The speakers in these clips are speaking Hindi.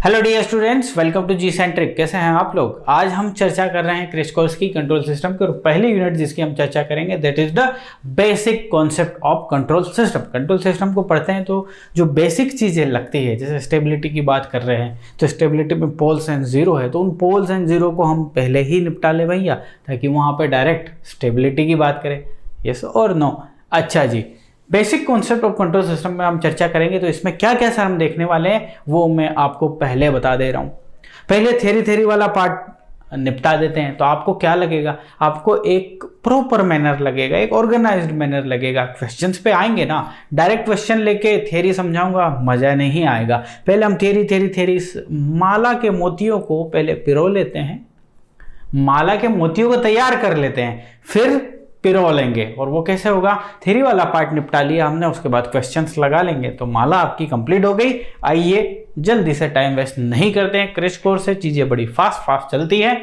Hello dear students, welcome to G Centric. कैसे हैं आप लोग? आज हम चर्चा कर रहे हैं क्रैश कोर्स की कंट्रोल सिस्टम के, और पहली यूनिट जिसकी हम चर्चा करेंगे that is the basic concept of control system. Control system को पढ़ते हैं तो जो बेसिक चीज़ें लगती है, जैसे स्टेबिलिटी की बात कर रहे हैं तो स्टेबिलिटी में पोल्स एंड जीरो है, तो उन पोल्स एंड जीरो को हम पहले ही निपटा ले भैया, ताकि वहाँ पर डायरेक्ट स्टेबिलिटी की बात करें। यस और नो? अच्छा जी, basic concept of control system में हम चर्चा करेंगे, तो इसमें क्या क्या सर हम देखने वाले हैं वो मैं आपको पहले बता दे रहा हूँ। पहले थ्योरी वाला पार्ट निपटा देते हैं, तो आपको क्या लगेगा? आपको एक प्रॉपर मैनर लगेगा, एक ऑर्गेनाइज्ड मैनर लगेगा। क्वेश्चंस पे आएंगे ना, डायरेक्ट क्वेश्चन लेके थ्योरी समझाऊंगा, मजा नहीं आएगा। पहले हम थ्योरी माला के मोतियों को पहले पिरो लेते हैं, माला के मोतियों को तैयार कर लेते हैं, फिर पिरो लेंगे। और वो कैसे होगा? थ्योरी वाला पार्ट निपटा लिया हमने, उसके बाद क्वेश्चंस लगा लेंगे, तो माला आपकी कंप्लीट हो गई। आइए जल्दी से टाइम वेस्ट नहीं करते हैं, क्रैश कोर्स से चीजें बड़ी फास्ट चलती है।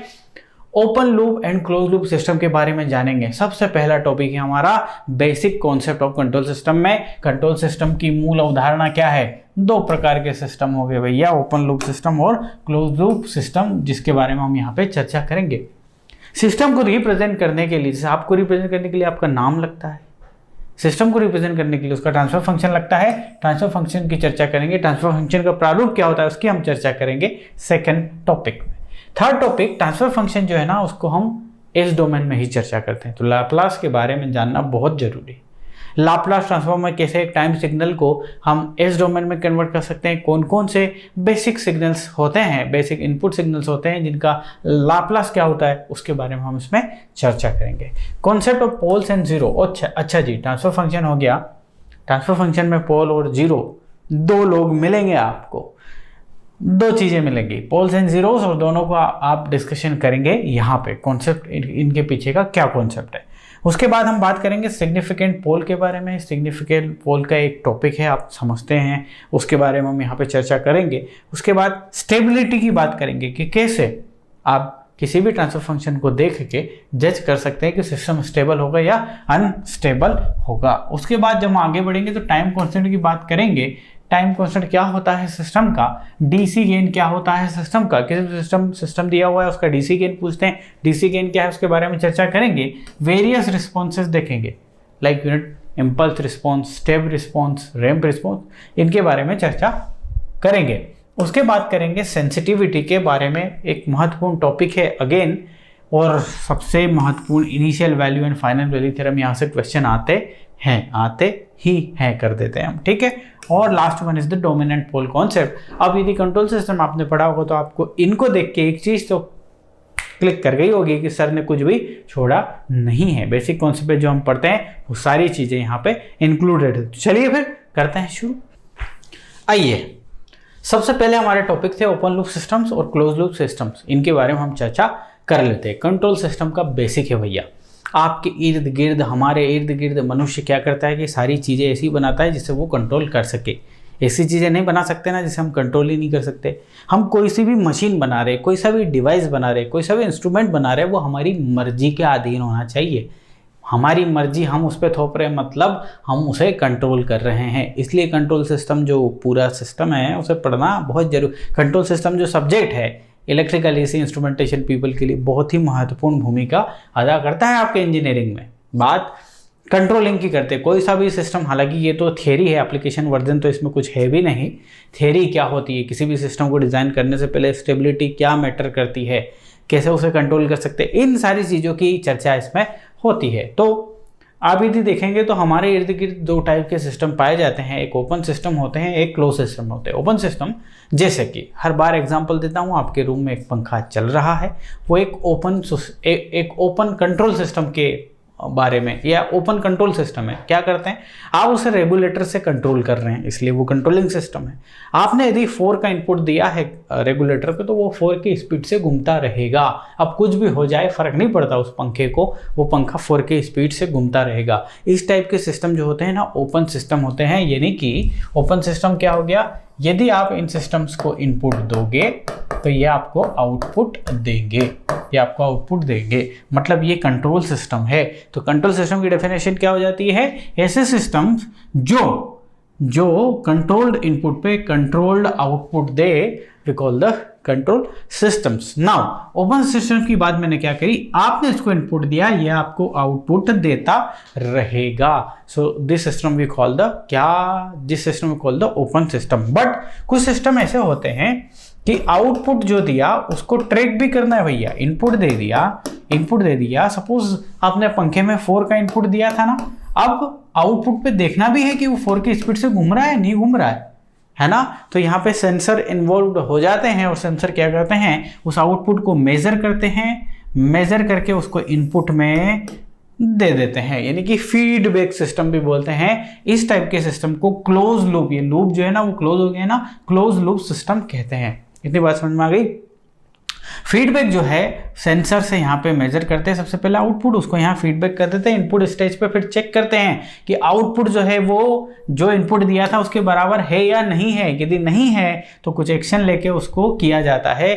Open loop and close loop system के बारे में जानेंगे। सबसे पहला टॉपिक है हमारा basic concept of control system में। कंट्रोल सिस्टम की मूल अवधारणा क्या है? दो प्रकार के सिस्टम हो गए भैया, ओपन लूप सिस्टम और क्लोज लूप सिस्टम, जिसके बारे में हम यहाँ पे चर्चा करेंगे। सिस्टम को रिप्रेजेंट करने के लिए, जैसे आपको रिप्रेजेंट करने के लिए आपका नाम लगता है, सिस्टम को रिप्रेजेंट करने के लिए उसका ट्रांसफर फंक्शन लगता है। ट्रांसफर फंक्शन की चर्चा करेंगे, ट्रांसफर फंक्शन का प्रारूप क्या होता है उसकी हम चर्चा करेंगे सेकंड टॉपिक में। थर्ड टॉपिक, ट्रांसफर फंक्शन जो है ना, उसको हम इस डोमेन में ही चर्चा करते हैं, तो लाप्लास के बारे में जानना बहुत जरूरी है। लाप्लास ट्रांसफॉर्म में कैसे एक टाइम सिग्नल को हम इस डोमेन में कन्वर्ट कर सकते हैं, कौन कौन से बेसिक सिग्नल्स होते हैं, बेसिक इनपुट सिग्नल्स होते हैं जिनका लाप्लास क्या होता है, उसके बारे में हम इसमें चर्चा करेंगे। Concept of poles and zero. अच्छा जी, ट्रांसफर फंक्शन हो गया। ट्रांसफर फंक्शन में पोल और जीरो दो लोग मिलेंगे, आपको दो चीजें मिलेंगी, पोल्स एंड जीरोस, और दोनों को आप डिस्कशन करेंगे यहाँ पे। कॉन्सेप्ट इनके पीछे का क्या कॉन्सेप्ट है। उसके बाद हम बात करेंगे सिग्निफिकेंट पोल के बारे में। सिग्निफिकेंट पोल का एक टॉपिक है, आप समझते हैं, उसके बारे में हम यहाँ पे चर्चा करेंगे। उसके बाद स्टेबिलिटी की बात करेंगे कि कैसे आप किसी भी ट्रांसफर फंक्शन को देख के जज कर सकते हैं कि सिस्टम स्टेबल होगा या अनस्टेबल होगा। उसके बाद जब हम आगे बढ़ेंगे तो टाइम कॉन्स्टेंट की बात करेंगे। टाइम कांस्टेंट क्या होता है सिस्टम का, डीसी गेन क्या होता है सिस्टम का। किसी भी सिस्टम दिया हुआ है उसका डीसी गेन पूछते हैं, डीसी गेन क्या है उसके बारे में चर्चा करेंगे। वेरियस रिस्पॉन्सेज देखेंगे, like unit impulse response, step response, ramp response, इनके बारे में चर्चा करेंगे। उसके बाद करेंगे सेंसिटिविटी के बारे में, एक महत्वपूर्ण टॉपिक है अगेन, और सबसे महत्वपूर्ण initial value and final value theorem, यहाँ से क्वेश्चन आते ही हैं कर देते हैं हम, ठीक है। और last one is the dominant pole concept. अब यदि कंट्रोल सिस्टम आपने पढ़ा होगा तो आपको इनको देख के एक चीज तो क्लिक कर गई होगी कि सर ने कुछ भी छोड़ा नहीं है। बेसिक कॉन्सेप्ट जो हम पढ़ते हैं वो सारी चीजें यहाँ पे इंक्लूडेड है। चलिए फिर करते हैं शुरू। आइए, सबसे पहले हमारे टॉपिक थे ओपन लूप सिस्टम्स और क्लोज लूप सिस्टम्स, इनके बारे में हम चर्चा कर लेते हैं। कंट्रोल सिस्टम का बेसिक है भैया, आपके इर्द गिर्द, हमारे इर्द गिर्द मनुष्य क्या करता है कि सारी चीज़ें ऐसी बनाता है जिससे वो कंट्रोल कर सके। ऐसी चीज़ें नहीं बना सकते ना जिसे हम कंट्रोल ही नहीं कर सकते। हम कोई सी भी मशीन बना रहे, कोई सा भी डिवाइस बना रहे, कोई सा भी इंस्ट्रूमेंट बना रहे, वो हमारी मर्जी के अधीन होना चाहिए। हमारी मर्जी हम उस पर थोप रहे हैं, मतलब हम उसे कंट्रोल कर रहे हैं। इसलिए कंट्रोल सिस्टम जो पूरा सिस्टम है उसे पढ़ना बहुत जरूरी। कंट्रोल सिस्टम जो सब्जेक्ट है इलेक्ट्रिकल एसी इंस्ट्रूमेंटेशन पीपल के लिए बहुत ही महत्वपूर्ण भूमिका अदा करता है आपके इंजीनियरिंग में। बात कंट्रोलिंग की करते हैं, कोई सा भी सिस्टम, हालांकि ये तो थियरी है, एप्लीकेशन वर्जन तो इसमें कुछ है भी नहीं। थियरी क्या होती है, किसी भी सिस्टम को डिज़ाइन करने से पहले स्टेबिलिटी क्या मैटर करती है, कैसे उसे कंट्रोल कर सकते हैं, इन सारी चीज़ों की चर्चा इसमें होती है। तो आप यदि देखेंगे तो हमारे इर्द गिर्द दो टाइप के सिस्टम पाए जाते हैं, एक ओपन सिस्टम होते हैं, एक क्लोज सिस्टम होते हैं। ओपन सिस्टम, जैसे कि हर बार एग्जांपल देता हूँ, आपके रूम में एक पंखा चल रहा है, वो एक ओपन कंट्रोल सिस्टम के बारे में, या ओपन कंट्रोल सिस्टम है। क्या करते हैं, आप उसे रेगुलेटर से कंट्रोल कर रहे हैं, इसलिए वो कंट्रोलिंग सिस्टम है। आपने यदि 4 का इनपुट दिया है रेगुलेटर पे, तो वो 4 की स्पीड से घूमता रहेगा। अब कुछ भी हो जाए फर्क नहीं पड़ता उस पंखे को, वो पंखा 4 की स्पीड से घूमता रहेगा। इस टाइप के सिस्टम जो होते हैं ना, ओपन सिस्टम होते हैं। यानी कि ओपन सिस्टम क्या हो गया, यदि आप इन सिस्टम्स को इनपुट दोगे तो ये आपको आउटपुट देंगे, मतलब ये कंट्रोल सिस्टम है। तो कंट्रोल सिस्टम की डेफिनेशन क्या हो जाती है, ऐसे सिस्टम्स जो कंट्रोल्ड इनपुट पे कंट्रोल्ड आउटपुट दे, we call the control systems. Now open system की बात मैंने क्या करी, आपने इसको इनपुट दिया, ये आपको आउटपुट देता रहेगा। So this system we call the this system we call the open system. But कुछ सिस्टम ऐसे होते हैं कि आउटपुट जो दिया उसको ट्रैक भी करना है भैया। इनपुट दे दिया, सपोज आपने पंखे में 4 का इनपुट दिया था ना, अब आउटपुट पे देखना भी है कि वो 4 की स्पीड से घूम रहा है नहीं घूम रहा है ना। तो यहाँ पे सेंसर इन्वॉल्व हो जाते हैं और सेंसर क्या करते हैं, उस आउटपुट को मेजर करते हैं, मेजर करके उसको इनपुट में दे देते हैं, यानी कि फीडबैक सिस्टम भी बोलते हैं। इस टाइप के सिस्टम को क्लोज लूप, ये लूप जो है ना वो क्लोज हो गया ना, क्लोज लूप सिस्टम कहते हैं। इतनी बात समझ में आ गई। फीडबैक जो है सेंसर से यहाँ पे मेजर करते हैं सबसे पहले आउटपुट, उसको यहाँ फीडबैक कर देते हैं इनपुट स्टेज पे, फिर चेक करते हैं कि आउटपुट जो है वो जो इनपुट दिया था उसके बराबर है या नहीं है। यदि नहीं है तो कुछ एक्शन लेके उसको किया जाता है,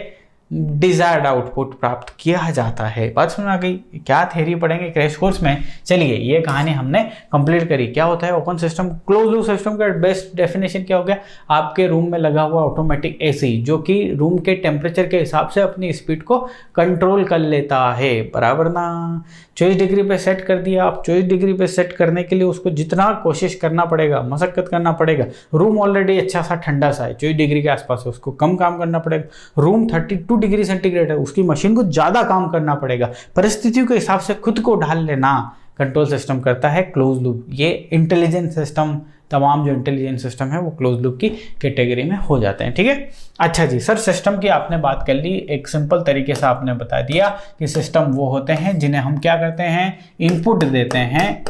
डिजायर्ड आउटपुट प्राप्त किया जाता है। बात समझ आ गई। क्या थ्योरी पढ़ेंगे क्रैश कोर्स में। चलिए ये कहानी हमने कंप्लीट करी। क्या होता है open system, close loop system का बेस्ट डेफिनेशन क्या हो गया, आपके रूम में लगा हुआ ऑटोमेटिक एसी जो कि रूम के टेम्परेचर के हिसाब से अपनी स्पीड को कंट्रोल कर लेता है, बराबर ना। 24 डिग्री पे सेट कर दिया, आप 24 डिग्री पे सेट करने के लिए उसको जितना कोशिश करना पड़ेगा, मशक्कत करना पड़ेगा। रूम ऑलरेडी अच्छा सा ठंडा सा है, 24 डिग्री के आसपास है, उसको कम काम करना पड़ेगा। रूम 32 डिग्री सेंटीग्रेड है, उसकी मशीन को ज़्यादा काम करना पड़ेगा। परिस्थितियों के हिसाब से खुद को ढाल लेना कंट्रोल सिस्टम करता है क्लोज लूप। ये इंटेलिजेंट सिस्टम, तमाम जो इंटेलिजेंट सिस्टम है वो क्लोज लूप की कैटेगरी में हो जाते हैं, ठीक है। अच्छा जी सर, सिस्टम की आपने बात कर ली, एक सिंपल तरीके से आपने बता दिया कि सिस्टम वो होते हैं जिन्हें हम क्या करते हैं, इनपुट देते हैं,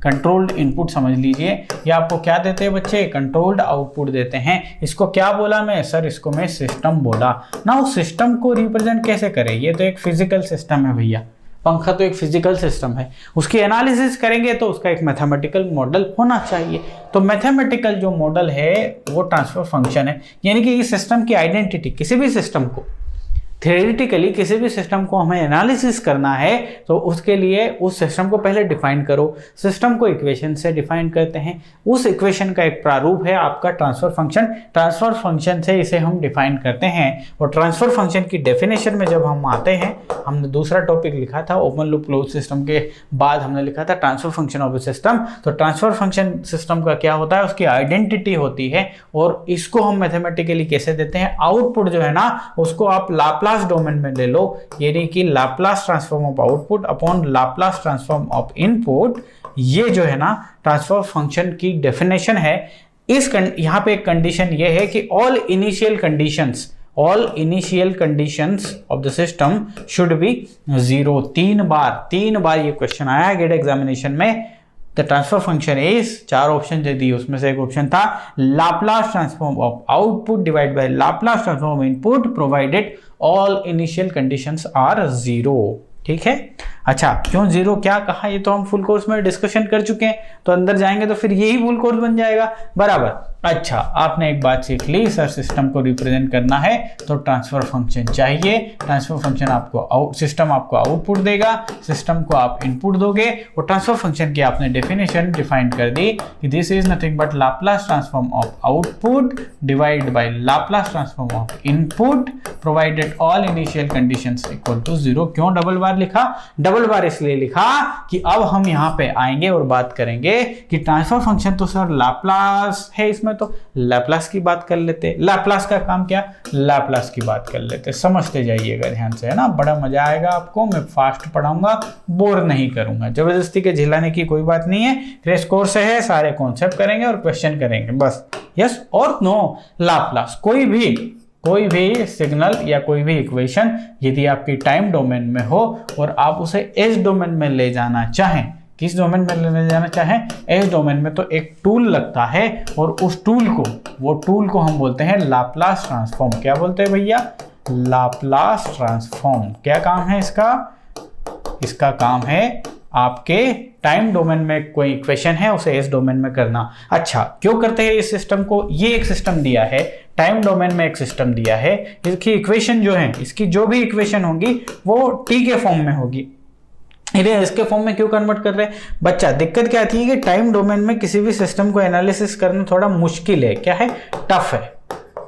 कंट्रोल्ड इनपुट समझ लीजिए। या आपको क्या देते हैं बच्चे, कंट्रोल्ड आउटपुट देते हैं। इसको क्या बोला मैं सर, इसको मैं सिस्टम बोला ना। उस सिस्टम को रिप्रेजेंट कैसे करें, ये तो एक फिजिकल सिस्टम है भैया, पंखा तो एक फिजिकल सिस्टम है, उसकी एनालिसिस करेंगे तो उसका एक मैथमेटिकल मॉडल होना चाहिए। तो मैथमेटिकल जो मॉडल है वो ट्रांसफर फंक्शन है, यानी कि इस सिस्टम की आइडेंटिटी, किसी भी सिस्टम को थ्योरेटिकली किसी भी सिस्टम को हमें एनालिसिस करना है तो उसके लिए उस सिस्टम को पहले डिफाइन करो। सिस्टम को इक्वेशन से डिफाइन करते हैं, उस इक्वेशन का एक प्रारूप है आपका ट्रांसफर फंक्शन। ट्रांसफर फंक्शन से इसे हम डिफाइन करते हैं और ट्रांसफर फंक्शन की डेफिनेशन में जब हम आते हैं, हमने दूसरा टॉपिक लिखा था ओपन लूप क्लोज सिस्टम के बाद हमने लिखा था transfer function of A system. तो ट्रांसफर फंक्शन सिस्टम का क्या होता है, उसकी आइडेंटिटी होती है और इसको हम मैथमेटिकली कैसे देते हैं, आउटपुट जो है ना उसको आप लाप्लास डोमेन में ले लो, यानी कि Laplace transform of output upon Laplace transform of input. ये जो है ना ट्रांसफर फंक्शन की डेफिनेशन है। यहाँ पे एक कंडीशन ये है कि all initial conditions of the system should be 0। 3 बार ये क्वेश्चन आया गेट एग्जामिनेशन में। The transfer function is, 4 option दे दिए, उसमें से एक ऑप्शन था Laplace transform of output divide by Laplace transform of input provided all initial conditions are 0, ठीक है। अच्छा, क्यों 0 क्या कहा, ये तो हम फुल कोर्स में डिस्कशन कर चुके हैं, तो अंदर जाएंगे तो फिर यही फुल कोर्स बन जाएगा, बराबर। अच्छा, आपने एक बात सीख ली, सर सिस्टम को रिप्रेजेंट करना है तो ट्रांसफर फंक्शन चाहिए। ट्रांसफर फंक्शन आपको सिस्टम आपको आउटपुट देगा, सिस्टम को आप इनपुट दोगे और ट्रांसफर फंक्शन की आपने डेफिनेशन डिफाइन कर दी कि this is nothing but Laplace transform of output divide by Laplace transform of input provided all initial conditions equal to 0। क्यों डबल बार लिखा, डबल बार इसलिए लिखा कि अब हम यहाँ पे आएंगे और बात करेंगे कि ट्रांसफर फंक्शन तो सर लाप्लास है, इसमें तो लैप्लास की बात कर लेते। लैप्लास का काम क्या, लैप्लास की बात कर लेते। समझते जाइएगा ध्यान से, है ना, बड़ा मजा आएगा आपको। मैं फास्ट पढ़ाऊंगा, बोर नहीं करूंगा, जबरदस्ती के झिलाने की कोई बात नहीं है। क्रैश कोर्स है, सारे कॉन्सेप्ट करेंगे और क्वेश्चन करेंगे बस, यस और नो। लैप्लास कोई भी सिग्नल या कोई भी इक्वेशन यदि आपकी टाइम डोमेन में हो और आप उसे एज डोमेन में ले जाना चाहें, किस डोमेन में ले जाना चाहें, एज डोमेन में, तो एक टूल लगता है और उस टूल को हम बोलते हैं लाप्लास ट्रांसफॉर्म। क्या बोलते हैं भैया, लाप्लास ट्रांसफॉर्म। क्या काम है इसका काम है आपके टाइम डोमेन में कोई इक्वेशन है उसे एस डोमेन में करना। अच्छा, क्यों करते हैं इस सिस्टम को, ये एक सिस्टम दिया है, टाइम डोमेन में एक सिस्टम दिया है, इसकी इक्वेशन जो है, इसकी जो भी इक्वेशन होगी वो टी के फॉर्म में होगी। इसके फॉर्म में क्यों कन्वर्ट कर रहे हैं बच्चा, दिक्कत क्या आती है कि टाइम डोमेन में किसी भी सिस्टम को एनालिसिस करना थोड़ा मुश्किल है। क्या है, टफ है,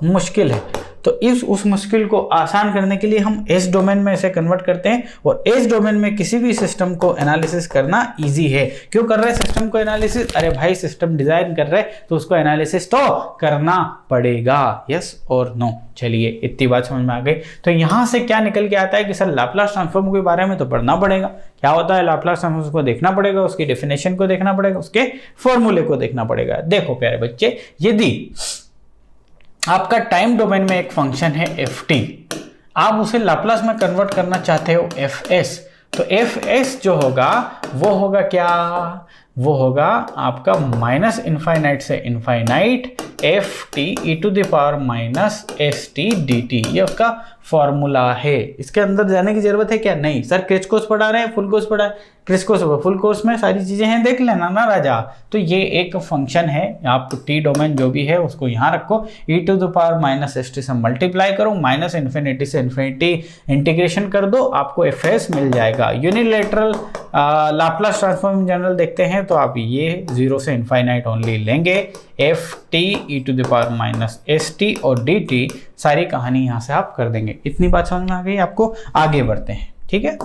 मुश्किल है। तो इस उस मुश्किल को आसान करने के लिए हम एस डोमेन में इसे कन्वर्ट करते हैं, और एस डोमेन में किसी भी सिस्टम को एनालिसिस करना इजी है। क्यों कर रहे हैं सिस्टम को एनालिसिस? अरे भाई सिस्टम डिजाइन कर रहे हैं तो उसको एनालिसिस तो करना पड़ेगा, यस और नो। चलिए इतनी बात समझ में आ गई। तो यहां से क्या निकल के आता है कि सर लाप्लास ट्रांसफॉर्म के बारे में तो पढ़ना पड़ेगा। क्या होता है लाप्लास ट्रांसफॉर्म को देखना पड़ेगा, उसकी डेफिनेशन को देखना पड़ेगा, उसके फॉर्मूले को देखना पड़ेगा। देखो प्यारे बच्चे, यदि आपका टाइम डोमेन में एक फंक्शन है ft, आप उसे लाप्लास में कन्वर्ट करना चाहते हो fs, तो fs जो होगा वो होगा क्या? वो होगा आपका माइनस इनफाइनाइट से infinite F T E to the power minus S T D T, ये उसका फॉर्मूला है। इसके अंदर जाने की जरूरत है क्या? नहीं सर, क्रिच कोर्स पढ़ा रहे हैं, फुल कोर्स पढ़ा है, क्रिच कोर्स फुल कोर्स में सारी चीजें हैं, देख लेना ना राजा। तो ये एक फंक्शन है, आप टी डोमेन जो भी है उसको यहाँ रखो, e to the power minus S t से मल्टीप्लाई करो, माइनस इन्फिनिटी से इन्फिनिटी इंटीग्रेशन कर दो, आपको एफ एस मिल जाएगा। Unilateral Laplace transform in general देखते हैं तो आप ये 0 से इनफाइनाइट ओनली लेंगे, f T E to the power minus S t और डी टी, सारी कहानी यहाँ से आप कर देंगे। इतनी बात समझ में आ गई आपको? आगे बढ़ते हैं, ठीक है।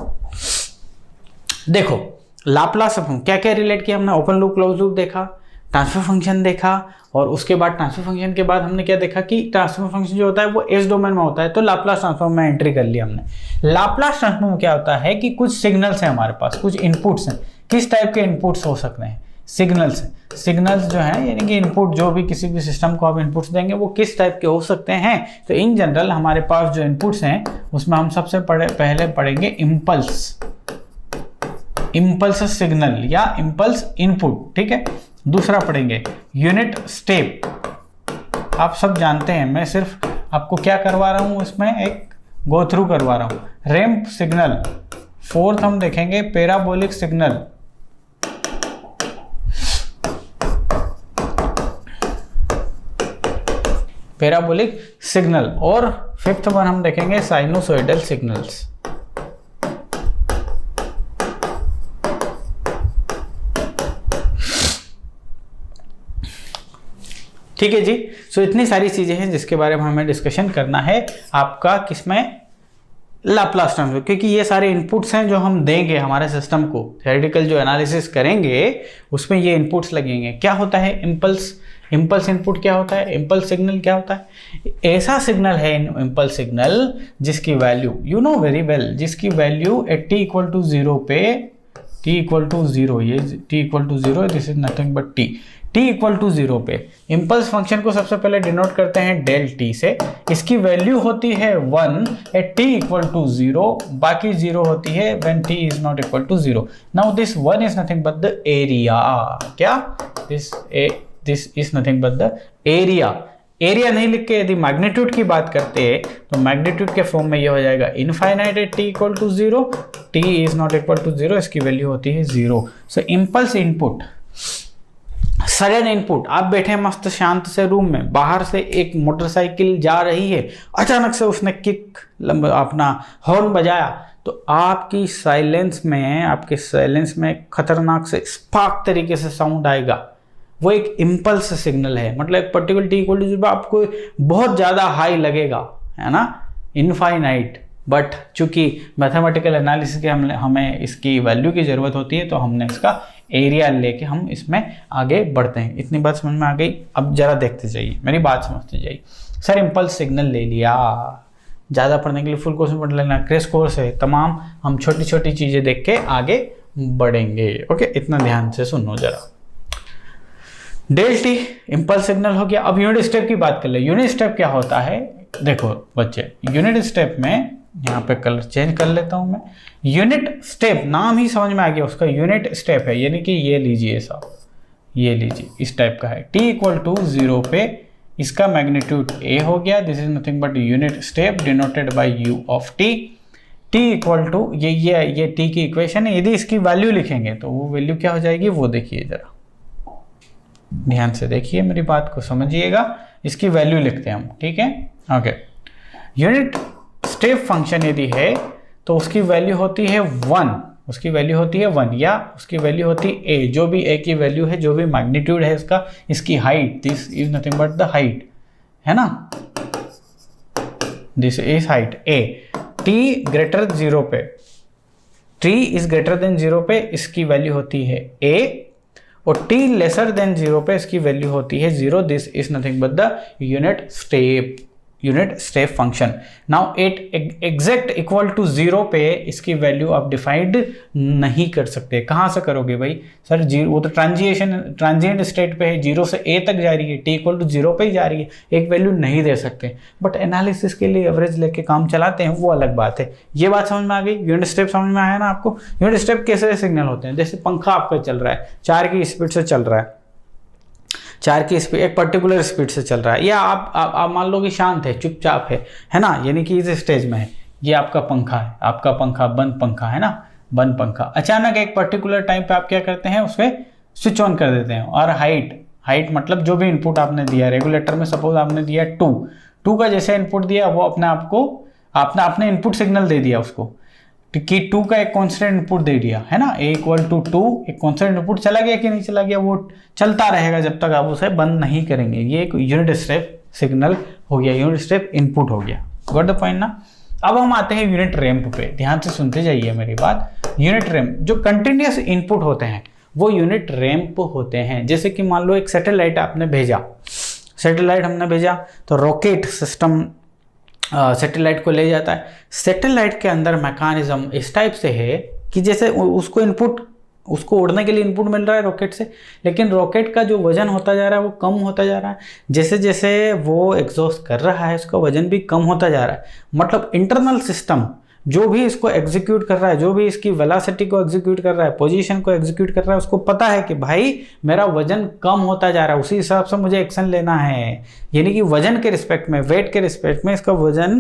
देखो लाप्लास क्या क्या रिलेट किया हमने? ओपन लूप, क्लोज लूप देखा, ट्रांसफर फंक्शन देखा, और उसके बाद ट्रांसफर फंक्शन के बाद हमने क्या देखा कि ट्रांसफर फंक्शन जो होता है वो एस डोमेन में होता है, तो लाप्लास ट्रांसफॉर्म में एंट्री कर लिया हमने। लाप्लास ट्रांसफॉर्म क्या होता है कि कुछ सिग्नल्स हैं हमारे पास, कुछ इनपुट्स हैं। किस टाइप के इनपुट्स हो सकते हैं? सिग्नल्स। सिग्नल्स जो है यानी कि इनपुट, जो भी किसी भी सिस्टम को आप इनपुट्स देंगे वो किस टाइप के हो सकते हैं? तो इन जनरल हमारे पास जो इनपुट्स हैं उसमें हम सबसे पहले पढ़ेंगे इम्पल्स, इम्पल्स सिग्नल या इम्पल्स इनपुट, ठीक है। दूसरा पढ़ेंगे यूनिट स्टेप, आप सब जानते हैं, मैं सिर्फ आपको क्या करवा रहा हूं, इसमें एक गो थ्रू करवा रहा हूं। Ramp signal. फोर्थ हम देखेंगे पैराबोलिक सिग्नल, पैराबोलिक सिग्नल, और फिफ्थ वन हम देखेंगे साइनोसॉइडल सिग्नल्स। ठीक है जी। सो इतनी सारी चीजें हैं जिसके बारे में हमें डिस्कशन करना है आपका किसमें? लाप्लास ट्रांसफॉर्म, क्योंकि ये सारे इनपुट्स हैं जो हम देंगे हमारे सिस्टम को, थ्योरेटिकल जो एनालिसिस करेंगे उसमें ये इनपुट्स लगेंगे। क्या होता है इम्पल्स? इम्पल्स इनपुट क्या होता है? इम्पल्स सिग्नल क्या होता है? ऐसा सिग्नल है इम्पल्स सिग्नल जिसकी value you know very well, जिसकी value at T equal to 0 पे, टी इक्वल टू 0, ये t equal to 0, this is nothing but t, T equal to 0 पे इम्पल्स फंक्शन को सबसे पहले डिनोट करते हैं डेल टी से। इसकी वैल्यू होती है 1 एट टी इक्वल टू 0, बाकी 0 होती है when t is not equal to 0। Now this 1 is nothing but the area. क्या? This is nothing but the area. Area नहीं लिख के यदि मैग्नीट्यूड की बात करते हैं तो मैग्नीट्यूड के फॉर्म में ये हो जाएगा infinite at T equal to 0, T is not equal to 0, इसकी वैल्यू होती है 0। So impulse input, sudden input, आप बैठे मस्त शांत से रूम में, बाहर से एक मोटरसाइकिल जा रही है, अचानक से उसने किक अपना हॉर्न बजाया, तो आपकी साइलेंस में, आपके साइलेंस में खतरनाक से स्पार्क तरीके से साउंड आएगा। वो एक इम्पल्स सिग्नल है, मतलब एक पर्टिकुलर टी इक्वल टू 0 आपको बहुत ज़्यादा हाई लगेगा, है ना, इनफाइनाइट। बट चूंकि मैथमेटिकल एनालिसिस के हमें इसकी वैल्यू की ज़रूरत होती है तो हमने इसका एरिया लेके हम इसमें आगे बढ़ते हैं। इतनी बात समझ में आ गई? अब जरा देखते जाइए, मेरी बात समझते जाइए। सर इम्पल्स सिग्नल ले लिया, ज़्यादा पढ़ने के लिए फुल कोर्स में पढ़ लेना, क्रैश कोर्स है, तमाम हम छोटी छोटी चीज़ें देख के आगे बढ़ेंगे। ओके, इतना ध्यान से सुनो जरा। डेल टी इम्पल्स सिग्नल हो गया। अब यूनिट स्टेप की बात कर ले। यूनिट स्टेप क्या होता है? देखो बच्चे, यूनिट स्टेप में यहाँ पे कलर चेंज कर लेता हूं मैं। यूनिट स्टेप नाम ही समझ में आ गया उसका, यूनिट स्टेप है, यानी कि ये लीजिए साहब, ये लीजिए इस टाइप का है। टी इक्वल टू 0 पे इसका मैग्नीट्यूड ए हो गया, this is nothing but unit step denoted by U of T. T equal to ये टी की इक्वेशन है, यदि इसकी वैल्यू लिखेंगे तो वो वैल्यू क्या हो जाएगी वो देखिए जरा, ध्यान से देखिए, मेरी बात को समझिएगा। इसकी वैल्यू लिखते हैं हम, ठीक है। ओके, यूनिट स्टेप फंक्शन यदि है तो उसकी वैल्यू होती है 1, उसकी वैल्यू होती है 1, या उसकी वैल्यू होती है a, जो भी a की वैल्यू है, जो भी मैग्नीट्यूड है इसका, इसकी height, this is nothing but the height, है ना। This is height a, t greater 0 पे, t इज ग्रेटर देन 0 पे इसकी वैल्यू होती है a, और t लेसर देन 0 पे इसकी वैल्यू होती है 0। This is nothing but the unit step function. Now at exact equal to 0 पे इसकी वैल्यू आप डिफाइंड नहीं कर सकते। कहाँ से करोगे भाई? सर जीरो, वो तो ट्रांजिएंट स्टेट पे है, 0 से a तक जा रही है, t इक्वल टू 0 पे ही जा रही है, एक वैल्यू नहीं दे सकते। बट एनालिसिस के लिए एवरेज लेके काम चलाते हैं, वो अलग बात है। ये बात समझ में आ गई? यूनिट स्टेप समझ में आया ना आपको? यूनिट स्टेप कैसे सिग्नल होते हैं? जैसे पंखा आपका चल रहा है, 4 की स्पीड से चल रहा है, 4 की स्पीड, एक पर्टिकुलर स्पीड से चल रहा है, या आप मान लो कि शांत है, चुपचाप है ना, यानी कि इस स्टेज में है। ये आपका पंखा है, आपका पंखा बंद पंखा है ना, बंद पंखा। अचानक एक पर्टिकुलर टाइम पे आप क्या करते हैं, उसे स्विच ऑन कर देते हैं। और हाइट मतलब जो भी इनपुट आपने दिया, रेगुलेटर में सपोज आपने दिया 2 का जैसे इनपुट दिया, वो अपने आप को आपने इनपुट सिग्नल दे दिया उसको कि 2 का एक कांस्टेंट इनपुट दे दिया है ना, a इक्वल टू 2, एक कांस्टेंट इनपुट चला गया कि नहीं चला गया, वो चलता रहेगा जब तक आप उसे बंद नहीं करेंगे। ये एक यूनिट स्टेप सिग्नल हो गया, यूनिट स्टेप इनपुट हो गया। गॉट द पॉइंट ना? अब हम आते हैं यूनिट रैंप पे, ध्यान से सुनते जाइए मेरी बात। यूनिट रैंप जो कंटिन्यूअस इनपुट होते हैं वो यूनिट रैंप होते हैं। जैसे कि मान लो एक सैटेलाइट आपने भेजा, सैटेलाइट हमने भेजा तो रॉकेट सिस्टम सैटेलाइट को ले जाता है। सैटेलाइट के अंदर मैकेनिज्म इस टाइप से है कि जैसे उसको उड़ने के लिए इनपुट मिल रहा है रॉकेट से, लेकिन रॉकेट का जो वजन होता जा रहा है वो कम होता जा रहा है। जैसे जैसे वो एग्जॉस्ट कर रहा है उसका वजन भी कम होता जा रहा है। मतलब इंटरनल सिस्टम जो भी इसको एग्जीक्यूट कर रहा है, जो भी इसकी वेलोसिटी को एग्जीक्यूट कर रहा है, पोजीशन को एग्जीक्यूट कर रहा है, उसको पता है कि भाई मेरा वजन कम होता जा रहा है, उसी हिसाब से मुझे एक्शन लेना है। यानी कि वजन के रिस्पेक्ट में, वेट के रिस्पेक्ट में इसका वजन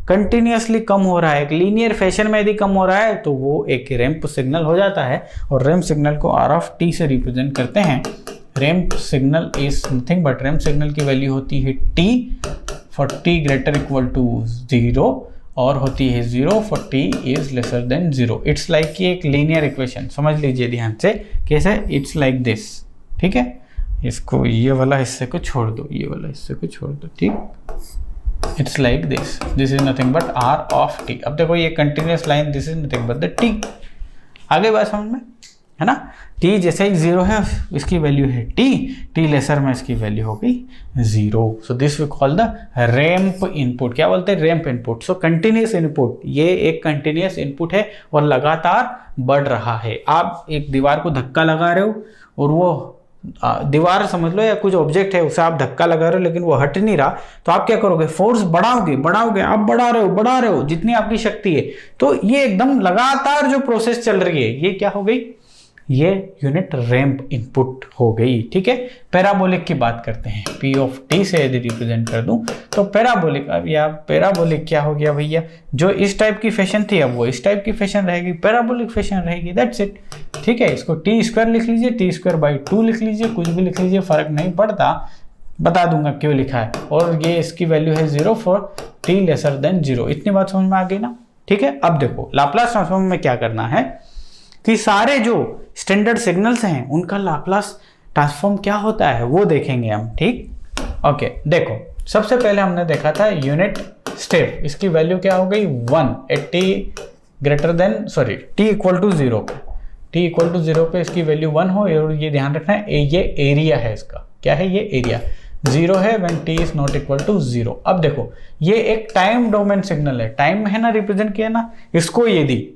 कंटिन्यूसली कम हो रहा है, एक लीनियर फैशन में यदि कम हो रहा है तो वो एक रैंप सिग्नल हो जाता है। और रैंप सिग्नल को आर ऑफ टी से रिप्रेजेंट करते हैं। Ramp signal is nothing but, ramp signal की वैल्यू होती है T for T greater equal to 0 और होती है 0 for t is lesser than 0। It's like कि एक लीनियर इक्वेशन समझ लीजिए ध्यान से, कैसे? इट्स लाइक दिस, ठीक है? इसको ये वाला हिस्से को छोड़ दो, ये वाला हिस्से को छोड़ दो, ठीक? It's like this is nothing but r of t। अब देखो ये continuous line, this is nothing but the t। आगे बात समझ में है ना? t जैसे ही 0 है इसकी वैल्यू है t लेसर में इसकी वैल्यू हो गई 0। So this we call the ramp input. क्या बोलते हैं? Ramp input. So continuous input, ये एक कंटिन्यूअस इनपुट है और लगातार बढ़ रहा है। आप एक दीवार को धक्का लगा रहे हो और वो दीवार समझ लो या कुछ ऑब्जेक्ट है, उसे आप धक्का लगा रहे हो लेकिन वो हट नहीं रहा, तो आप क्या करोगे? फोर्स बढ़ाओगे, आप बढ़ा रहे हो जितनी आपकी शक्ति है। तो ये एकदम लगातार जो प्रोसेस चल रही है, ये क्या हो गई? ये यूनिट रैंप इनपुट हो गई, ठीक है? पैराबोलिक की बात करते हैं। P ऑफ t से यदि रिप्रेजेंट कर दूं तो पैराबोलिक, अब या पैराबोलिक क्या हो गया भैया? जो इस टाइप की फैशन थी अब वो इस टाइप की फैशन रहेगी, पैराबोलिक फैशन रहेगी, दैट्स इट, ठीक है? इसको t² लिख लीजिए, t²/2 लिख लीजिए, कुछ भी लिख लीजिए, फर्क नहीं पड़ता, बता दूंगा क्यों लिखा है। और ये इसकी वैल्यू है 0 फॉर t लेसर देन 0। इतनी बात समझ में आ गई ना? ठीक है? अब देखो लाप्लास ट्रांसफॉर्म में क्या करना है कि सारे जो स्टैंडर्ड सिग्नल्स हैं उनका लाप्लास ट्रांसफॉर्म क्या होता है वो देखेंगे हम, ठीक? ओके, देखो सबसे पहले हमने देखा था यूनिट स्टेप, इसकी वैल्यू क्या हो गई? 1 at t greater than t equal to 0 पे, t इक्वल टू 0 पे इसकी वैल्यू 1 हो। और ये ध्यान रखना है ये एरिया है इसका, क्या है? ये एरिया 0 है when t is not equal to 0। अब देखो ये एक टाइम डोमेन सिग्नल है, टाइम है ना रिप्रेजेंट किया ना, इसको यदि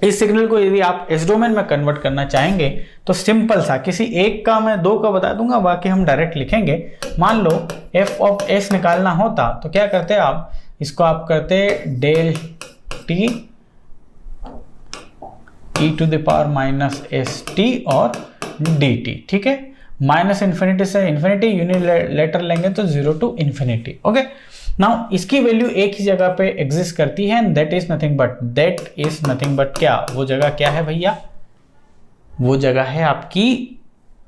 इस सिग्नल को यदि आप एस डोमेन में कन्वर्ट करना चाहेंगे तो सिंपल सा, किसी एक का मैं 2 का बता दूंगा, बाकी हम डायरेक्ट लिखेंगे। मान लो f ऑफ s निकालना होता तो क्या करते आप? इसको आप करते डेल t e to the power minus st और dt, ठीक है? माइनस इन्फिनिटी से इन्फिनिटी, यूनिलेटर लेंगे तो 0 टू इन्फिनिटी। ओके, नाउ इसकी वैल्यू एक ही जगह पे एग्जिस्ट करती है, दैट इज नथिंग बट क्या? वो जगह क्या है भैया? वो जगह है आपकी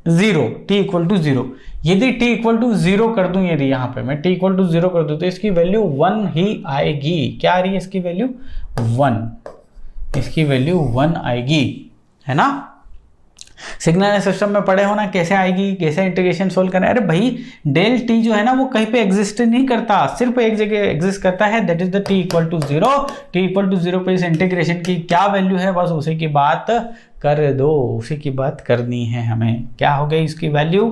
0, t इक्वल टू 0। यदि t इक्वल टू 0 कर दूं, यदि यहाँ पे मैं t इक्वल टू 0 कर दूं तो इसकी वैल्यू 1 ही आएगी। क्या आ रही है इसकी वैल्यू? 1, इसकी वैल्यू 1 आएगी, है ना? सिग्नल सिस्टम में पढ़े हो ना, कैसे आएगी, कैसे इंटीग्रेशन सोल्व करना है। अरे भाई डेल टी जो है ना वो कहीं पे एग्जिस्ट नहीं करता, सिर्फ एक जगह एग्जिस्ट करता है, that is the T equal to zero. T equal to zero पे इस इंटीग्रेशन की क्या वैल्यू है, बस उसी की बात कर दो, उसी की बात करनी है हमें। क्या हो गई इसकी वैल्यू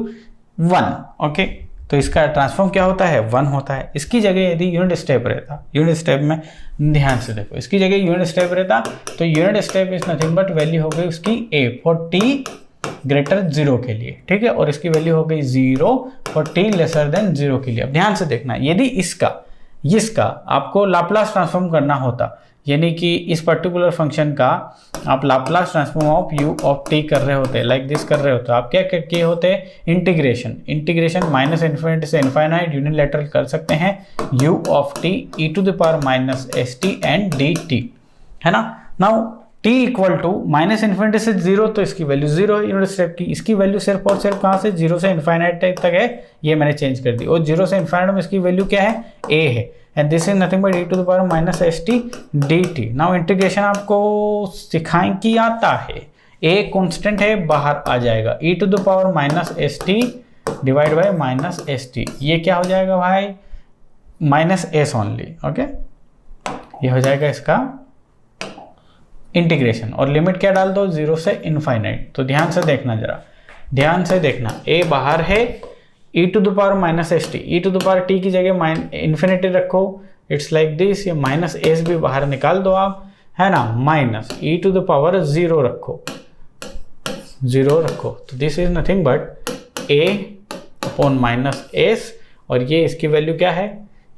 1। ओके, तो इसका ट्रांसफॉर्म क्या होता है 1 होता है। इसकी जगह यदि यूनिट स्टेप रहता, यूनिट स्टेप में ध्यान से देखो, इसकी जगह यूनिट स्टेप रहता तो unit step is nothing but value हो गई उसकी a फॉर t ग्रेटर 0 के लिए, ठीक है, और इसकी वैल्यू हो गई 0 फॉर t लेसर देन 0 के लिए। अब ध्यान से देखना, यदि इसका आपको लाप्लास ट्रांसफॉर्म करना होता, यानी कि इस पर्टिकुलर फंक्शन का आप Laplace transform of u of t कर रहे होते, लाइक दिस कर रहे होते, आप क्या किए होते, इंटीग्रेशन माइनस इन्फिनिटी से इनफाइनाइट यूनिलैटरल कर सकते हैं u of t e to the power minus S T and dt, है ना। Now t equal to minus infinity से 0, तो इसकी वैल्यू 0 है यूनिट स्टेप की। इसकी वैल्यू सिर्फ और सिर्फ कहाँ से, 0 से इनफाइनाइट तक है, ये मैंने चेंज कर दी, और 0 से इनफाइनाइट में इसकी वैल्यू क्या है, a है, and this is nothing but e to the power minus S T dt। Now integration आपको सिखाएं कि आता है, a कॉन्स्टेंट है, बाहर आ जाएगा, e to the power minus S T divide by minus S T, ये क्या हो जाएगा भाई, माइनस एस ओनली। ओके, ये हो जाएगा इसका इंटीग्रेशन, और लिमिट क्या डाल दो, 0 से इनफाइनाइट। तो ध्यान से देखना, जरा ध्यान से देखना, a बाहर है, e to the power minus S T, E to the power t की जगह इन्फिनिटी रखो, इट्स लाइक दिस, ये माइनस एस भी बाहर निकाल दो आप, है ना, minus e to the power 0 रखो, 0 रखो, तो this is nothing but a upon minus S, और ये इसकी वैल्यू क्या है,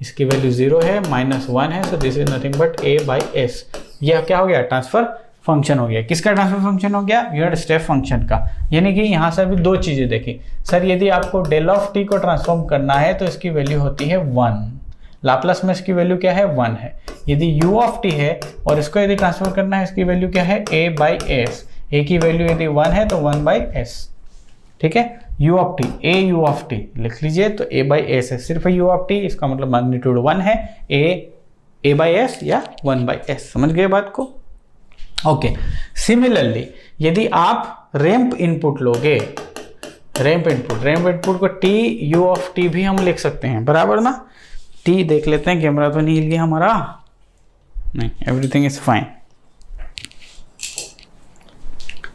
इसकी वैल्यू 0 है, माइनस 1 है, so this is nothing but a by S. यह क्या हो गया, ट्रांसफर फंक्शन हो गया। किसका ट्रांसफर फंक्शन हो गया, यूनिट स्टेप फंक्शन का। यानी कि यहाँ से अभी दो चीजें देखी, सर यदि आपको डेल ऑफ टी को ट्रांसफॉर्म करना है तो इसकी वैल्यू होती है 1, लाप्लास में इसकी वैल्यू क्या है 1 है। यदि u ऑफ टी है और इसको यदि ट्रांसफर करना है, इसकी वैल्यू क्या है a बाई एस, a की वैल्यू यदि 1 है तो 1 बाई एस, ठीक है। u of T, a u of T लिख लीजिए, तो a बाई एस है, सिर्फ u ऑफ टी, इसका मतलब मैग्नीट्यूड 1 है, a बाई एस या 1 बाई एस, समझ गए बात को। ओके, सिमिलरली यदि आप रैंप इनपुट लोगे, रैंप इनपुट को t u ऑफ t भी हम लिख सकते हैं, बराबर ना। t देख लेते हैं, कैमरा तो नहीं हिल गया हमारा, नहीं, एवरीथिंग इज फाइन।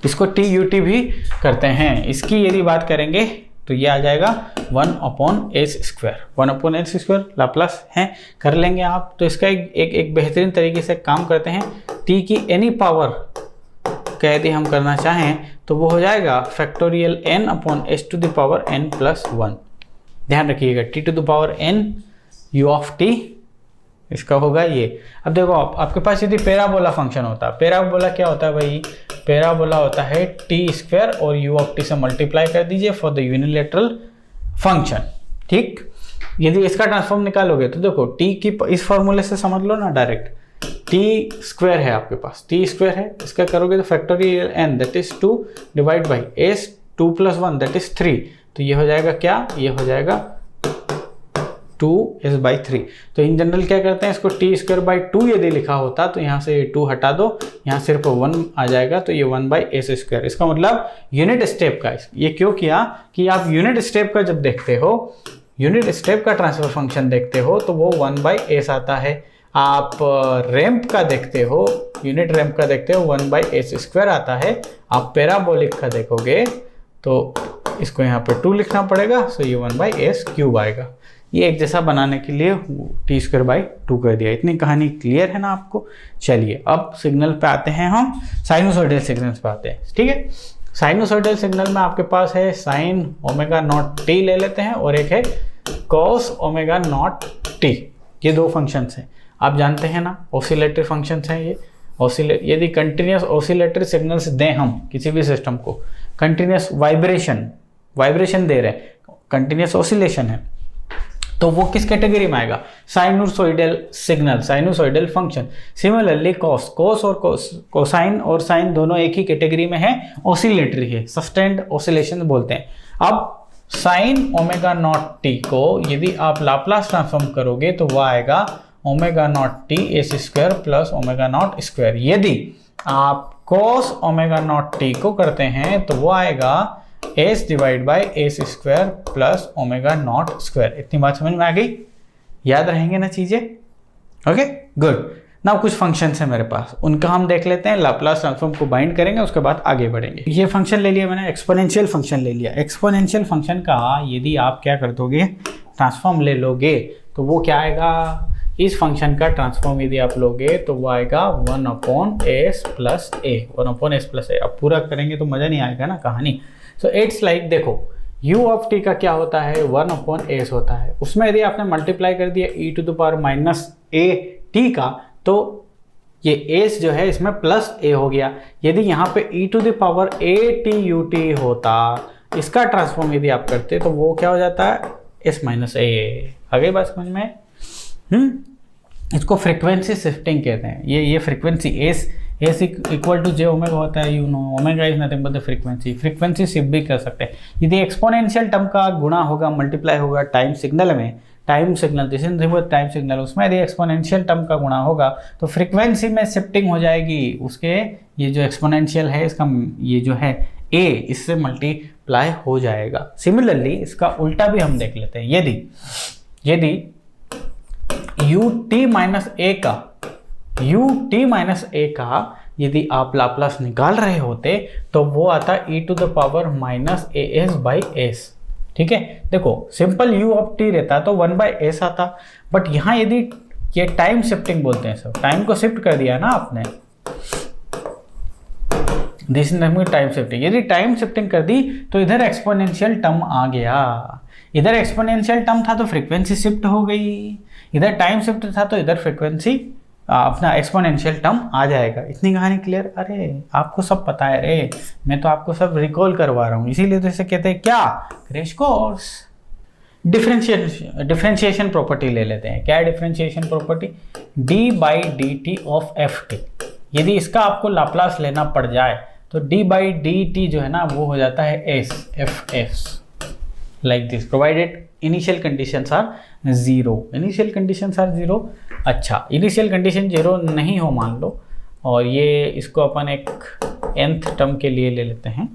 इसको t u t भी करते हैं। इसकी यदि बात करेंगे तो ये आ जाएगा 1 upon S square, 1 upon S square Laplace है, कर लेंगे आप। तो इसका एक बेहतरीन तरीके से काम करते हैं, t की एनी पावर का यदि हम करना चाहें तो वो हो जाएगा factorial n upon S to the power n plus 1। ध्यान रखिएगा, t to the power n u of t, इसका होगा ये। अब देखो आपके पास यदि पैराबोला फंक्शन होता, पैराबोला क्या होता है भाई, पैराबोला होता है टी स्क्वायर और u ऑफ टी से मल्टीप्लाई कर दीजिए फॉर द यूनिलैटरल फंक्शन, ठीक। यदि इसका ट्रांसफॉर्म निकालोगे तो देखो t की इस फॉर्मूले से समझ लो ना डायरेक्ट, टी स्क्वायर है आपके पास, टी स्क्वायर है, इसका करोगे तो factorial n that is 2 divide by S 2 plus 1 that is 3, तो ये हो जाएगा क्या, ये हो जाएगा 2s बाई 3। तो इन जनरल क्या करते हैं, इसको टी स्क्वायर बाई 2 यदि लिखा होता तो यहाँ से ये 2 हटा दो, यहाँ सिर्फ 1 आ जाएगा, तो ये 1 बाई एस स्क्वायर। इसका मतलब यूनिट स्टेप का, ये क्यों किया कि आप यूनिट स्टेप का जब देखते हो, यूनिट स्टेप का ट्रांसफर फंक्शन देखते हो तो वो 1 बाई एस आता है। आप रैंप का देखते हो, यूनिट रैंप का देखते हो 1 बाई एस स्क्वायर आता है। आप पैराबोलिक का देखोगे तो इसको यहाँ पे 2 लिखना पड़ेगा, सो ये 1 बाई एस क्यूब आएगा। ये एक जैसा बनाने के लिए टी स्क्वायर बाई 2 कर दिया। इतनी कहानी क्लियर है ना आपको। चलिए अब सिग्नल पे आते हैं, हम साइनोसॉइडल सिग्नल्स पे आते हैं, ठीक है। साइनोसॉइडल सिग्नल में आपके पास है साइन ओमेगा नॉट टी ले लेते हैं और एक है कॉस ओमेगा नॉट टी। ये दो फंक्शंस हैं, आप जानते हैं ना, ऑसिलेटरी फंक्शंस हैं ये। यदि कंटिन्यूस ऑसिलेटरी सिग्नल्स दें हम किसी भी सिस्टम को, कंटिन्यूस वाइब्रेशन दे रहे हैं, कंटिन्यूस ऑसिलेशन है, तो वो किस कैटेगरी में आएगा, sinusoidal signal, sinusoidal function. Similarly cos और कोसाइन और साइन दोनों एक ही कैटेगरी में है, ऑसिलेटरी है, सस्टेन्ड ऑसिलेशन बोलते हैं। अब साइन ओमेगा नॉट टी को यदि आप लाप्लास ट्रांसफॉर्म करोगे तो वह आएगा omega naught T S square plus omega naught square. यदि आप cos ओमेगा नॉट टी को करते हैं तो वो आएगा s divide by S square plus omega naught square. इतनी बात समझ में आ गई? याद रहेंगे ना चीजें? Okay good. नाउ कुछ फंक्शंस है मेरे पास, उनका हम देख लेते हैं, लाप्लास ट्रांसफॉर्म को बाइंड करेंगे, उसके बाद आगे बढ़ेंगे। ये फंक्शन ले लिया मैंने, एक्सपोनेंशियल फंक्शन ले लिया। एक्सपोनेंशियल फंक्शन का यदि आप क्या कर दोगे, ट्रांसफॉर्म ले लोगे तो वो क्या आएगा, इस फंक्शन का ट्रांसफॉर्म यदि आप लोगे तो वो आएगा 1/s प्लस ए, 1/s प्लस ए। अब पूरा करेंगे तो मज़ा नहीं आएगा ना कहानी। सो इट्स लाइक देखो u ऑफ t का क्या होता है, 1/s होता है, उसमें यदि आपने मल्टीप्लाई कर दिया e to the power minus a t का तो ये s जो है इसमें प्लस a हो गया। यदि यहाँ पे e to the power a t u t होता, इसका ट्रांसफॉर्म यदि आप करते तो वो क्या हो जाता है, s माइनस a। आ गई बात समझ में? इसको फ्रीक्वेंसी शिफ्टिंग कहते हैं। ये frequency s equal to j omega होता है, you know omega is nothing but the frequency shift भी कर सकते हैं। यदि एक्सपोनेंशियल टर्म का गुणा होगा, मल्टीप्लाई होगा टाइम सिग्नल में, time signal this is time signal, उसमें यदि एक्सपोनेंशियल टर्म का गुणा होगा तो फ्रीक्वेंसी में शिफ्टिंग हो जाएगी उसके, ये जो एक्सपोनेंशियल है इसका ये जो है ए, इससे मल्टीप्लाई हो जाएगा। सिमिलरली इसका उल्टा भी हम देख लेते हैं। यदि ut माइनस ए का यदि आप लाप्लास निकाल रहे होते तो वो आता e to the power minus a s by s. ठीक है, देखो सिंपल u ऑफ t रहता तो 1/s आता, बट यहाँ यदि ये टाइम शिफ्टिंग बोलते हैं, सब टाइम को शिफ्ट कर दिया ना आपने, दिस इज टाइम शिफ्टिंग। यदि टाइम शिफ्टिंग कर दी तो इधर एक्सपोनेंशियल टर्म आ गया, इधर एक्सपोनेंशियल टर्म था तो फ्रीक्वेंसी शिफ्ट हो गई, इधर टाइम शिफ्ट था तो इधर फ्रीक्वेंसी अपना एक्सपोनेंशियल टर्म आ जाएगा। इतनी कहानी क्लियर? अरे आपको सब पता है रे, मैं तो आपको सब रिकॉल करवा रहा हूँ, इसीलिए तो इसे कहते हैं क्या, क्रैश कोर्स। डिफरेंशिएशन प्रॉपर्टी ले लेते हैं। क्या है differentiation property? D by D T of F T. यदि इसका आपको लाप्लास लेना पड़ जाए तो डी बाई डी टी जो है ना वो हो जाता है s, f s, like this, provided initial conditions are zero. Initial conditions are zero. अच्छा, इनिशियल कंडीशन जीरो नहीं हो मान लो, और ये इसको अपन एक nth टर्म के लिए ले लेते हैं,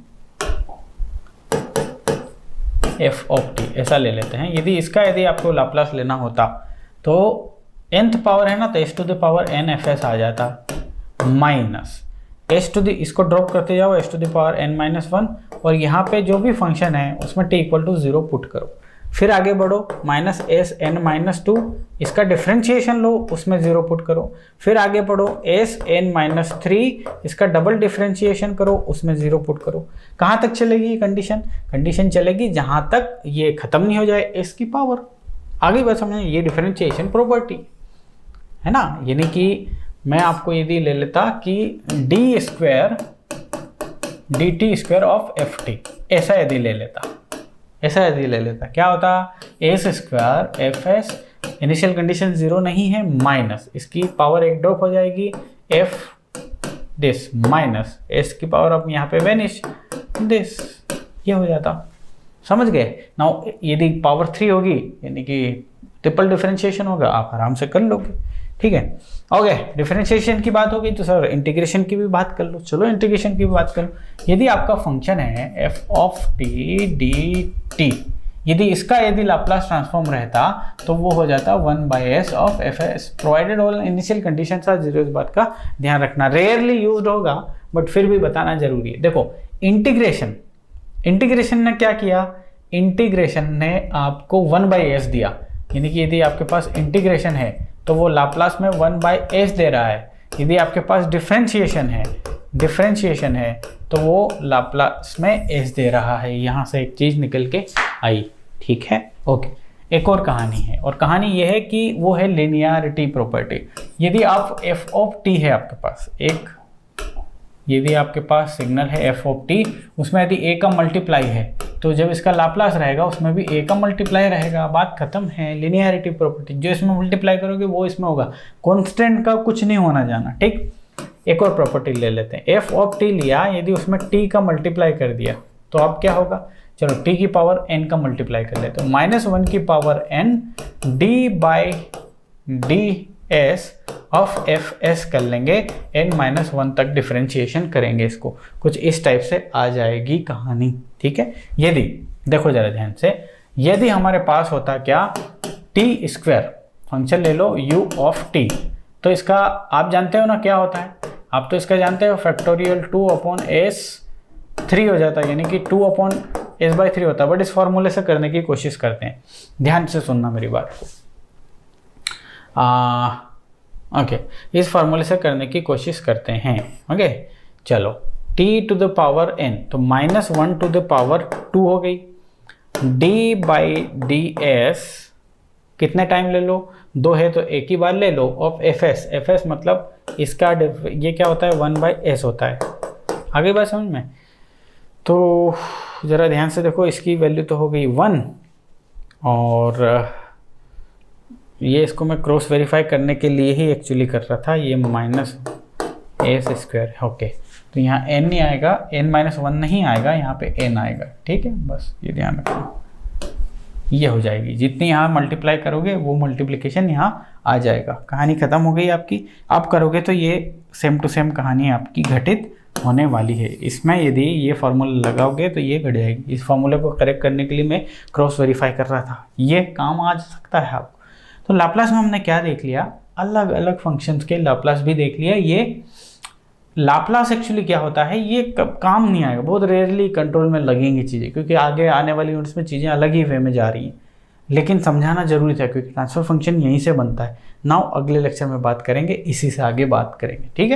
f ऑफ t ऐसा ले लेते हैं। यदि आपको लाप्लास लेना होता तो nth पावर है ना, तो s to the power n f s आ जाता, माइनस s टू द, इसको ड्रॉप करते जाओ, s to the power n minus 1, और यहाँ पे जो भी फंक्शन है उसमें t इक्वल टू 0 पुट करो। फिर आगे बढ़ो, माइनस एस एन माइनस 2, इसका डिफरेंशिएशन लो, उसमें 0 पुट करो। फिर आगे बढ़ो, एस एन माइनस 3, इसका डबल डिफरेंशिएशन करो, उसमें 0 पुट करो। कहाँ तक चलेगी ये कंडीशन चलेगी जहाँ तक ये खत्म नहीं हो जाए एस की पावर। आगे बस समझे, ये डिफरेंशिएशन प्रॉपर्टी है ना। यानी कि मैं आपको यदि ले लेता कि D square D T square of F T, ऐसा यदि ले लेता क्या होता, S square F S, initial condition 0 नहीं है, माइनस इसकी पावर एक ड्रॉप हो जाएगी, एफ दिस माइनस एस की पावर अब यहाँ पे वेनिश दिस, ये हो जाता। समझ गए? नाउ यदि पावर 3 होगी यानी कि ट्रिपल डिफरेंशिएशन होगा, आप आराम से कर लोगे। ठीक है, ओके। डिफरेंशिएशन की बात हो गई तो सर इंटीग्रेशन की भी बात कर लो। चलो इंटीग्रेशन की भी बात करो। यदि आपका फंक्शन है F of T D T, यदि इसका लाप्लास ट्रांसफॉर्म रहता तो वो हो जाता 1/s of F S, provided all initial condition था 0। इस बात का ध्यान रखना, रेयरली यूज होगा बट फिर भी बताना जरूरी है। देखो इंटीग्रेशन ने क्या किया, इंटीग्रेशन ने आपको 1/s दिया, यानी कि यदि आपके पास इंटीग्रेशन है तो वो लाप्लास में 1/s दे रहा है। यदि आपके पास डिफरेंशिएशन है तो वो लाप्लास में s दे रहा है। यहाँ से एक चीज़ निकल के आई। ठीक है, ओके। एक और कहानी है, और कहानी ये है कि वो है लिनियरिटी प्रॉपर्टी। यदि आप f ऑफ t है आपके पास, यदि आपके पास सिग्नल है f ऑफ t, उसमें यदि a का मल्टीप्लाई है तो जब इसका लाप्लास रहेगा उसमें भी a का मल्टीप्लाई रहेगा। बात खत्म है। लिनियरिटी प्रॉपर्टी, जो इसमें मल्टीप्लाई करोगे वो इसमें होगा, कांस्टेंट का कुछ नहीं होना जाना। ठीक, एक और प्रॉपर्टी ले लेते हैं। f ऑफ t लिया, यदि उसमें t का मल्टीप्लाई कर दिया तो अब क्या होगा, चलो t की पावर n का मल्टीप्लाई कर लेते हैं, -1 की power n d by D S of F S कर लेंगे, n-1 तक डिफ्रेंशिएशन करेंगे इसको, कुछ इस टाइप से आ जाएगी कहानी। ठीक है, यदि देखो जरा ध्यान से, यदि हमारे पास होता क्या, टी स्क्वायर फंक्शन ले लो u ऑफ t, तो इसका आप जानते हो ना क्या होता है, आप तो इसका जानते हो फैक्टोरियल 2/s3 हो जाता है, यानी कि 2/s/3 होता है। बट इस फॉर्मूले से करने की कोशिश करते हैं, ध्यान से सुनना मेरी बात को। ओके, इस फॉर्मूले से करने की कोशिश करते हैं। ओके चलो, t to the power n, तो -1 टू द पावर 2 हो गई, d/ds कितने टाइम ले लो, 2 है तो एक ही बार ले लो, ऑफ fs मतलब इसका ये क्या होता है, 1/s होता है। आगे बात समझ में? तो ज़रा ध्यान से देखो, इसकी वैल्यू तो हो गई 1, और ये इसको मैं क्रॉस वेरीफाई करने के लिए ही एक्चुअली कर रहा था, ये -s²। ओके, तो यहाँ n नहीं आएगा, n-1 नहीं आएगा, यहाँ पे n आएगा। ठीक है, बस ये ध्यान रखना, ये हो जाएगी, जितनी यहाँ मल्टीप्लाई करोगे वो मल्टीप्लिकेशन यहाँ आ जाएगा। कहानी खत्म हो गई आपकी। आप करोगे तो ये सेम टू सेम कहानी आपकी घटित होने वाली है। इसमें यदि ये फार्मूला लगाओगे तो ये घट जाएगी। इस फार्मूले को करेक्ट करने के लिए मैं क्रॉस वेरीफाई कर रहा था, ये काम आ सकता है आपको। तो लाप्लास में हमने क्या देख लिया, अलग अलग फंक्शंस के लाप्लास भी देख लिया। ये लाप्लास एक्चुअली क्या होता है, ये काम नहीं आएगा, बहुत रेयरली कंट्रोल में लगेंगी चीज़ें, क्योंकि आगे आने वाली यूनिट्स में चीज़ें अलग ही वे में जा रही हैं, लेकिन समझाना जरूरी था क्योंकि ट्रांसफर फंक्शन यहीं से बनता है। नाउ अगले लेक्चर में बात करेंगे, इसी से आगे बात करेंगे। ठीक है।